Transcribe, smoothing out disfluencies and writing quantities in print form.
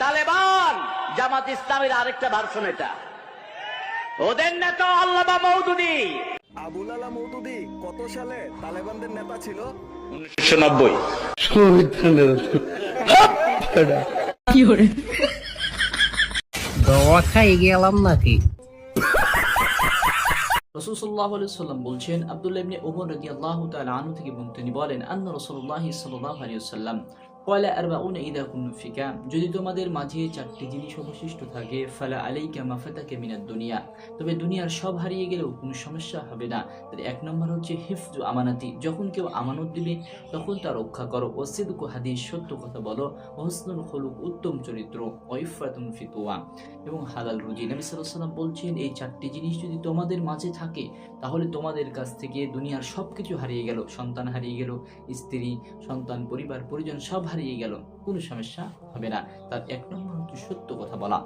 তালেবান জামাত ইসলামের আরেকটা ভার্সন এটা। ওদের নেতা আল্লামা মওদুদী। আবুল আলা মওদুদী কত সালে তালেবানদের নেতা ছিল? 1990। দোয়া খাই গেলাম নাকি? রাসূল সাল্লাল্লাহু আলাইহি ওয়াসাল্লাম বলছেন, আব্দুল্লাহ ইবনে ওমর রাদিয়াল্লাহু তাআলা আনহু থেকে তিনি বলেন, আন্না রাসূলুল্লাহ সাল্লাল্লাহু আলাইহি ওয়াসাল্লাম ক্বালা আরবাউনা ইযা কুনু ফিকা, যদি তোমাদের মাঝে চারটি জিনিস অবশিষ্ট থাকে, ফালা আলাইকা মা ফাতাকা মিনাদ দুনিয়া, তবে দুনিয়ার সব হারিয়ে গেলেও কোনো সমস্যা হবে না। তার এক নম্বর হচ্ছে হিফজু আমানাতি, যখন কেউ আমানত দিবে তখন তা রক্ষা করো। ও সিদকু হাদিস, সত্য কথা বলো। ও হুসনুল খুলুক, উত্তম চরিত্র। ও ইফাতুন ফিতুয়া, এবং হালাল রুজি। নবী সাল্লাল্লাহু আলাইহি ওয়াসাল্লাম বলছেন, এই চারটি জিনিস যদি তোমাদের মাঝে থাকে তাহলে তোমাদের কাছ থেকে দুনিয়ার সবকিছু হারিয়ে গেল, সন্তান হারিয়ে গেল, স্ত্রী, সন্তান, পরিবার পরিজন সব হারিয়ে গেল, কোনো সমস্যা হবে না। তার এক নম্বর হচ্ছে সত্য কথা বলা।